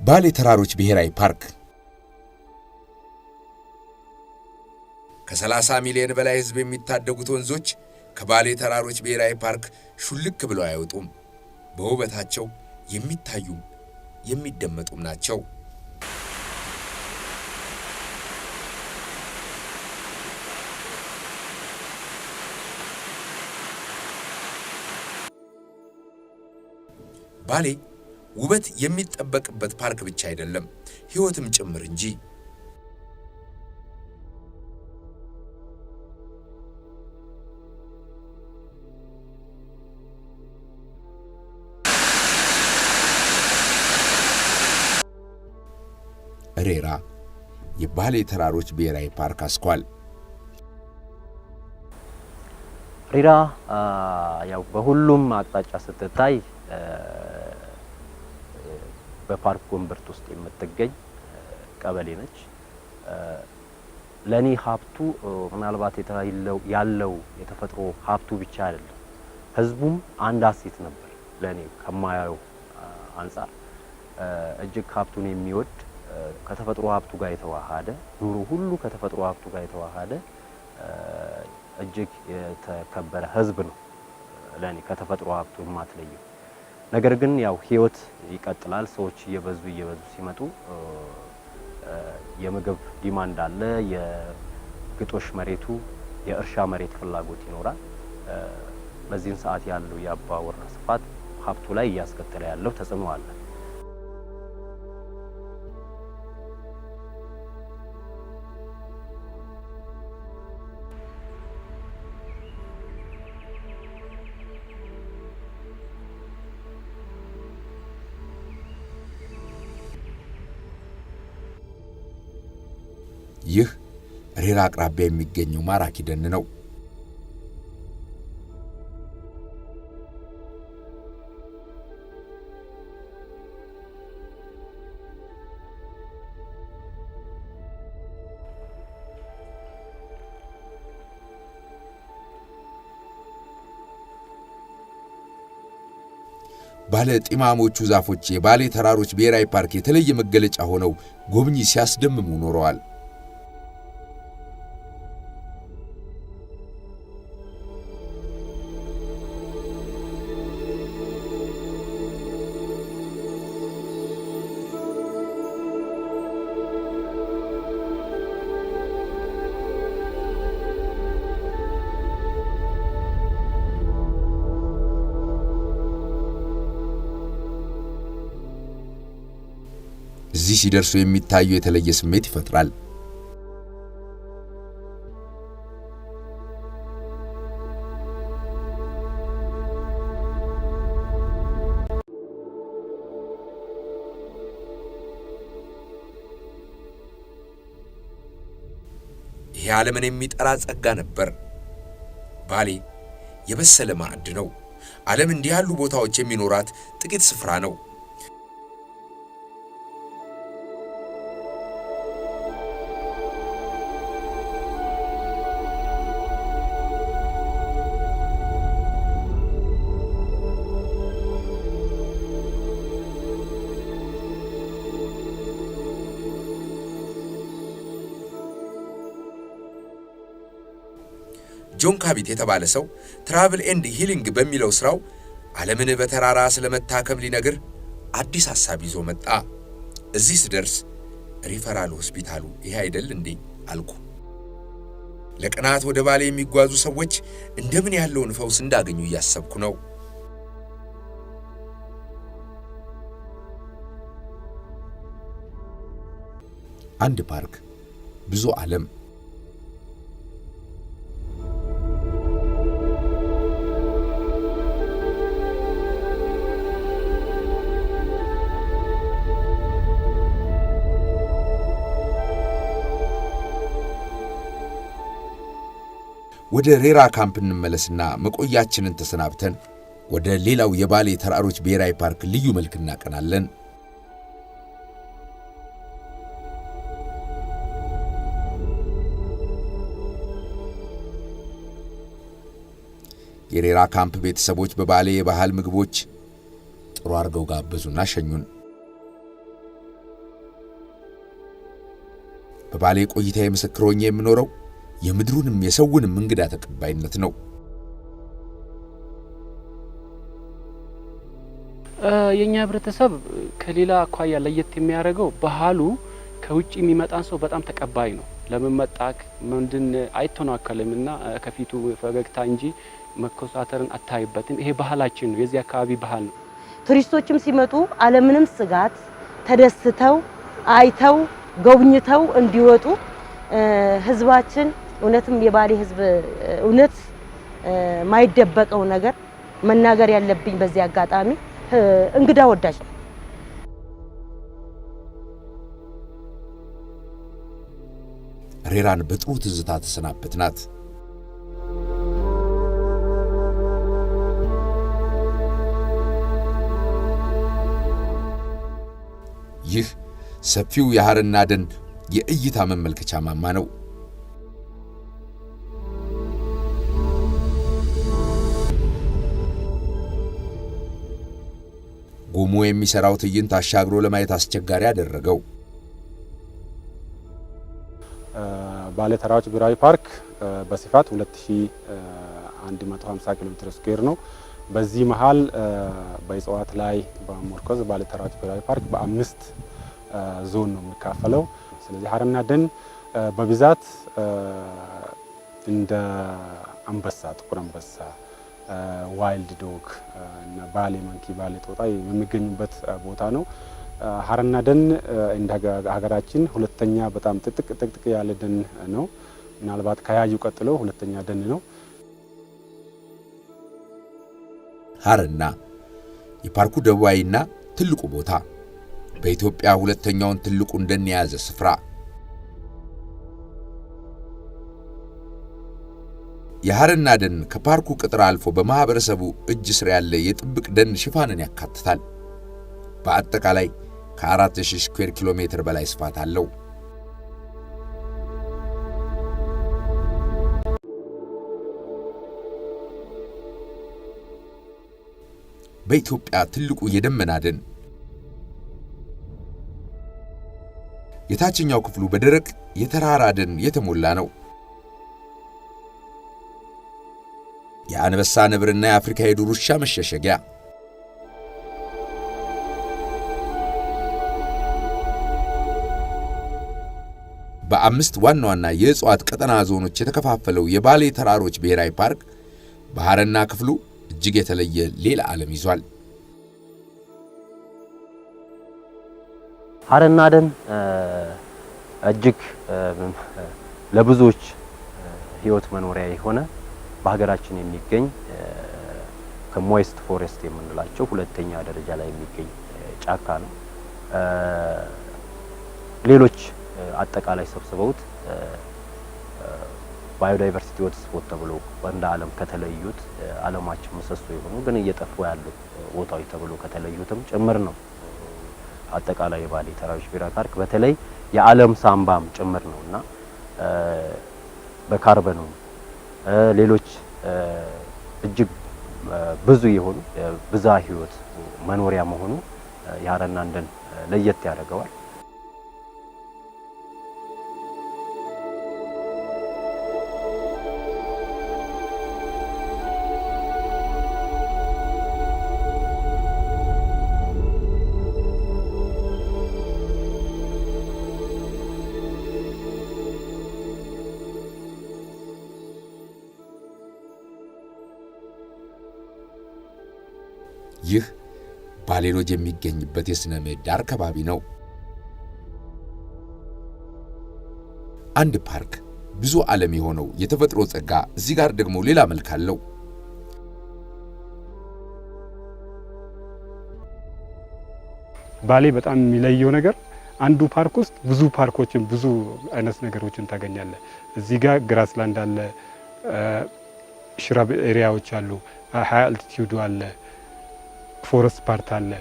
ባሌ ተራሮች ብሔራዊ ፓርክ ከ30 ሚሊዮን በላይ ህዝብ የሚታደጉት ወንዞች ከባሌ ተራሮች ብሔራዊ ፓርክ ሹልክ ብለው አይወጡም። በውበታቸው የሚታዩም የሚደመጡም ናቸው። ባሌ ውበት የሚጠበቅበት ፓርክ ብቻ አይደለም፣ ህይወትም ጭምር እንጂ። ሬራ የባሌ ተራሮች ብሔራዊ ፓርክ አስኳል። ሬራ ያው በሁሉም አቅጣጫ ስትታይ በፓርክ ጎንበርት ውስጥ የምትገኝ ቀበሌ ነች። ለኔ ሀብቱ ምናልባት ያለው የተፈጥሮ ሀብቱ ብቻ አይደለም፣ ህዝቡም አንድ አሴት ነበር። ለኔ ከማያው አንፃር እጅግ ሀብቱን የሚወድ ከተፈጥሮ ሀብቱ ጋር የተዋሃደ ኑሮ ሁሉ ከተፈጥሮ ሀብቱ ጋር የተዋሃደ እጅግ የተከበረ ህዝብ ነው። ለኔ ከተፈጥሮ ሀብቱ የማትለየው ነገር ግን ያው ህይወት ይቀጥላል። ሰዎች እየበዙ ሲመጡ የምግብ ዲማንድ አለ። የግጦሽ መሬቱ የእርሻ መሬት ፍላጎት ይኖራል። በዚህን ሰዓት ያለው የአባወራ ስፋት ሀብቱ ላይ እያስከተለ ያለው ተጽዕኖ አለ። ይህ ሬራ አቅራቢያ የሚገኘው ማራኪ ደን ነው። ባለ ጢማሞቹ ዛፎች የባሌ ተራሮች ብሔራዊ ፓርክ የተለየ መገለጫ ሆነው ጎብኚ ሲያስደምሙ ኖረዋል። እዚህ ሲደርሱ የሚታየው የተለየ ስሜት ይፈጥራል። ይህ ዓለምን የሚጠራ ጸጋ ነበር። ባሌ የበሰለ ማዕድ ነው። ዓለም እንዲህ ያሉ ቦታዎች የሚኖራት ጥቂት ስፍራ ነው። ጆን ካቢት የተባለ ሰው ትራቭል ኤንድ ሂሊንግ በሚለው ስራው ዓለምን በተራራ ስለመታከም ሊነግር አዲስ ሐሳብ ይዞ መጣ። እዚህ ስደርስ ሪፈራል ሆስፒታሉ ይሄ አይደል እንዴ አልኩ። ለቀናት ወደ ባሌ የሚጓዙ ሰዎች እንደምን ያለውን ፈውስ እንዳገኙ እያሰብኩ ነው። አንድ ፓርክ ብዙ ዓለም። ወደ ሬራ ካምፕ እንመለስና መቆያችንን ተሰናብተን ወደ ሌላው የባሌ ተራሮች ብሔራዊ ፓርክ ልዩ መልክ እናቀናለን። የሬራ ካምፕ ቤተሰቦች በባሌ የባህል ምግቦች ጥሩ አድርገው ጋበዙና ሸኙን። በባሌ ቆይታዬ ምስክር ሆኜ የምኖረው የምድሩንም የሰውንም እንግዳ ተቀባይነት ነው። የኛ ህብረተሰብ ከሌላ አኳያ ለየት የሚያደርገው ባህሉ ከውጭ የሚመጣን ሰው በጣም ተቀባይ ነው። ለምን መጣክ ምንድን አይተናከለምና ከፊቱ ፈገግታ እንጂ መኮሳተርን አታይበትም። ይሄ ባህላችን ነው፣ የዚህ አካባቢ ባህል ነው። ቱሪስቶችም ሲመጡ አለምንም ስጋት ተደስተው አይተው ጎብኝተው እንዲወጡ ህዝባችን እውነትም የባሌ ህዝብ እውነት ማይደበቀው ነገር መናገር ያለብኝ በዚህ አጋጣሚ እንግዳ ወዳጅ ነው። ሬራን በጥሩ ትዝታ ተሰናበትናት። ይህ ሰፊው የሐርና ደን የእይታ መመልከቻ ማማ ነው። ጉሙ የሚሰራው ትዕይንት አሻግሮ ለማየት አስቸጋሪ ያደረገው ባሌ ተራሮች ብሔራዊ ፓርክ በስፋት 2150 ኪሎ ሜትር ስኩዌር ነው። በዚህ መሃል በእጽዋት ላይ በመርኮዝ ባሌ ተራሮች ብሔራዊ ፓርክ በ5 ዞን ነው የሚካፈለው። ስለዚህ ሐርና ደን በብዛት እንደ አንበሳ፣ ጥቁር አንበሳ፣ ዋይልድ ዶግ እና ባሌ መንኪ፣ ባሌ ጦጣ የሚገኙበት ቦታ ነው። ሐርና ደን እንደ ሀገራችን ሁለተኛ በጣም ጥቅጥቅ ያለ ደን ነው። ምናልባት ከያዩ ቀጥሎ ሁለተኛ ደን ነው። ሐርና የፓርኩ ደቡባዊና ትልቁ ቦታ፣ በኢትዮጵያ ሁለተኛውን ትልቁን ደን የያዘ ስፍራ። የሐርና ደን ከፓርኩ ቅጥር አልፎ በማህበረሰቡ እጅ ስር ያለ የጥብቅ ደን ሽፋንን ያካትታል። በአጠቃላይ ከ4000 ስኩዌር ኪሎ ሜትር በላይ ስፋት አለው። በኢትዮጵያ ትልቁ የደመና ደን የታችኛው ክፍሉ በደረቅ የተራራ ደን የተሞላ ነው። የአንበሳ ነብርና የአፍሪካ የዱር ውሻ መሸሸጊያ። በ5 ዋና ዋና የእጽዋት ቀጠና ዞኖች የተከፋፈለው የባሌ ተራሮች ብሔራዊ ፓርክ በሐርና ክፍሉ እጅግ የተለየ ሌላ ዓለም ይዟል። ሐርና ደን እጅግ ለብዙዎች ህይወት መኖሪያ የሆነ በሀገራችን የሚገኝ ከሞይስት ፎሬስት የምንላቸው ሁለተኛ ደረጃ ላይ የሚገኝ ጫካ ነው። ሌሎች አጠቃላይ ሰብስበውት ባዮዳይቨርሲቲ ሆትስፖት ተብሎ እንደ ዓለም ከተለዩት ዓለማችን ምሰሶ የሆኑ ግን እየጠፉ ያሉ ቦታዎች ተብሎ ከተለዩትም ጭምር ነው። አጠቃላይ የባሌ ተራሮች ብሔራዊ ፓርክ በተለይ የዓለም ሳምባም ጭምር ነውና በካርበኑ ሌሎች እጅግ ብዙ የሆኑ ብዝሃ ህይወት መኖሪያ መሆኑ የሐርና ደን ለየት ያደርገዋል። ይህ ባሌ ሎጅ የሚገኝበት የሥነ ምህዳር ከባቢ ነው። አንድ ፓርክ ብዙ ዓለም የሆነው የተፈጥሮ ጸጋ እዚህ ጋር ደግሞ ሌላ መልክ አለው። ባሌ በጣም የሚለየው ነገር አንዱ ፓርክ ውስጥ ብዙ ፓርኮችን ብዙ አይነት ነገሮችን ታገኛለህ። እዚህ ጋር ግራስላንድ አለ፣ ሽራብ ኤሪያዎች አሉ፣ ሃይ አልቲቲዩድ አለ፣ ፎረስት ፓርት አለ።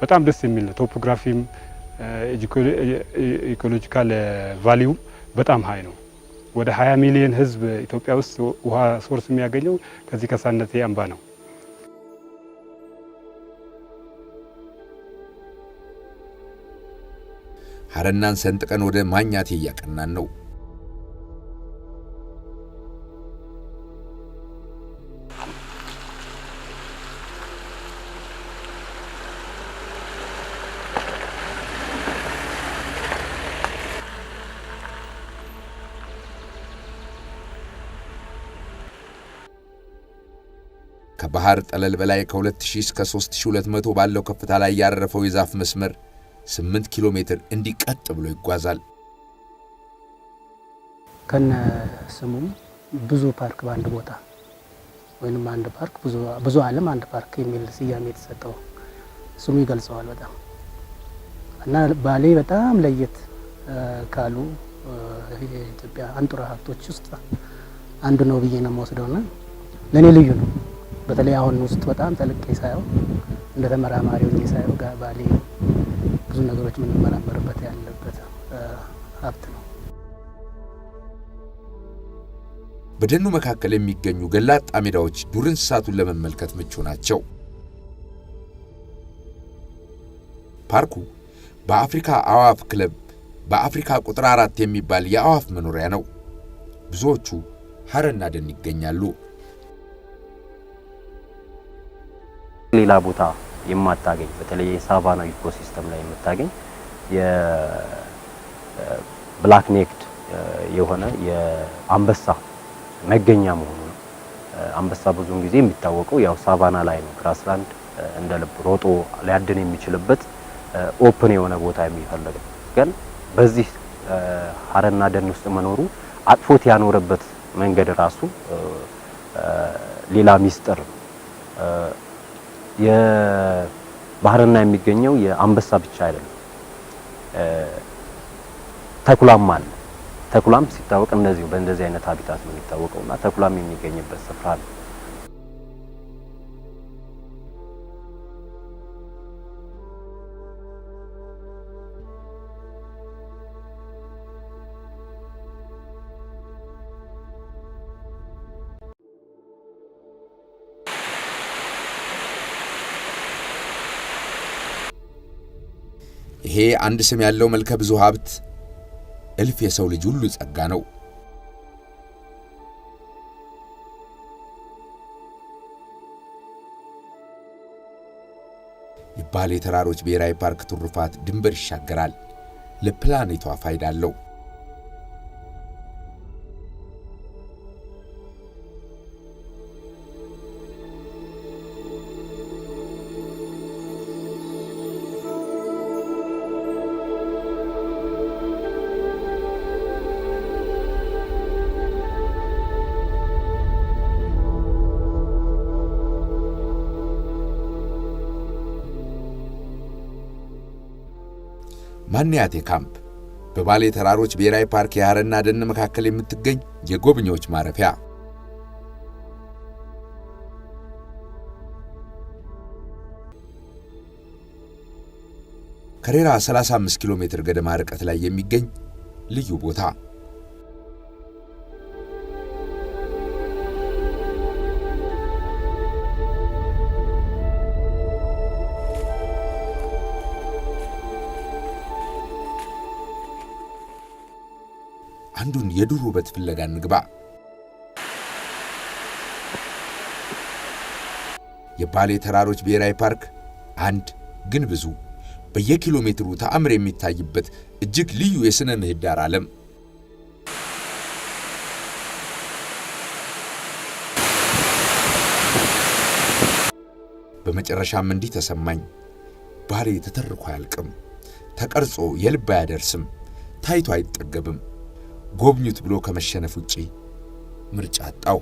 በጣም ደስ የሚል ነው። ቶፖግራፊም ኢኮሎጂካል ቫልዩም በጣም ሃይ ነው። ወደ 20 ሚሊዮን ህዝብ ኢትዮጵያ ውስጥ ውሃ ሶርስ የሚያገኘው ከዚህ ከሳነቴ አምባ ነው። ሐረናን ሰንጥቀን ወደ ማኛቴ ያቀናን ነው። ከባህር ጠለል በላይ ከ2000 እስከ 3200 ባለው ከፍታ ላይ ያረፈው የዛፍ መስመር 8 ኪሎ ሜትር እንዲቀጥ ብሎ ይጓዛል። ከነ ስሙ ብዙ ፓርክ ባንድ ቦታ ወይንም አንድ ፓርክ ብዙ ዓለም አንድ ፓርክ የሚል ስያሜ የተሰጠው ስሙ ይገልጸዋል በጣም እና ባሌ በጣም ለየት ካሉ የኢትዮጵያ አንጡራ ሀብቶች ውስጥ አንዱ ነው ብዬ ነው የምወስደውና ለኔ ልዩ ነው። በተለይ አሁን ውስጥ በጣም ተልቄ ሳይው እንደ ተመራማሪ ሆኜ ሳይው ባሌ ብዙ ነገሮች ምን መራመርበት ያለበት ሀብት ነው። በደኑ መካከል የሚገኙ ገላጣ ሜዳዎች ዱር እንስሳቱን ለመመልከት ምቹ ናቸው። ፓርኩ በአፍሪካ አዋፍ ክለብ በአፍሪካ ቁጥር 4 የሚባል የአዋፍ መኖሪያ ነው። ብዙዎቹ ሐረና ደን ይገኛሉ። ሌላ ቦታ የማታገኝ በተለይ የሳቫና ኢኮሲስተም ላይ የምታገኝ የብላክ ኔክድ የሆነ የአንበሳ መገኛ መሆኑ ነው። አንበሳ ብዙውን ጊዜ የሚታወቀው ያው ሳቫና ላይ ነው። ግራስላንድ እንደ ልብ ሮጦ ሊያድን የሚችልበት ኦፕን የሆነ ቦታ የሚፈልግ ግን በዚህ ሐረና ደን ውስጥ መኖሩ አጥፎት ያኖረበት መንገድ ራሱ ሌላ ሚስጥር የባህርና የሚገኘው የአንበሳ ብቻ አይደለም፣ ተኩላም አለ። ተኩላም ሲታወቅ እንደዚሁ በእንደዚህ አይነት ሀቢታት ነው የሚታወቀውና ተኩላም የሚገኝበት ስፍራ ነው። ይሄ አንድ ስም ያለው መልከ ብዙ ሀብት እልፍ የሰው ልጅ ሁሉ ጸጋ ነው። የባሌ ተራሮች ብሔራዊ ፓርክ ትሩፋት ድንበር ይሻገራል፣ ለፕላኔቷ ፋይዳ አለው። ማንያቴ ካምፕ በባሌ ተራሮች ብሔራዊ ፓርክ የሐረና ደን መካከል የምትገኝ የጎብኚዎች ማረፊያ። ከሬራ 35 ኪሎ ሜትር ገደማ ርቀት ላይ የሚገኝ ልዩ ቦታ። አንዱን የዱር ውበት ፍለጋ እንግባ። የባሌ ተራሮች ብሔራዊ ፓርክ አንድ ግን ብዙ በየኪሎ ሜትሩ ተአምር የሚታይበት እጅግ ልዩ የሥነ ምህዳር ዓለም። በመጨረሻም እንዲህ ተሰማኝ። ባሌ ተተርኮ አያልቅም፣ ተቀርጾ የልብ አያደርስም፣ ታይቶ አይጠገብም። ጎብኙት ብሎ ከመሸነፍ ውጪ ምርጫ አጣው።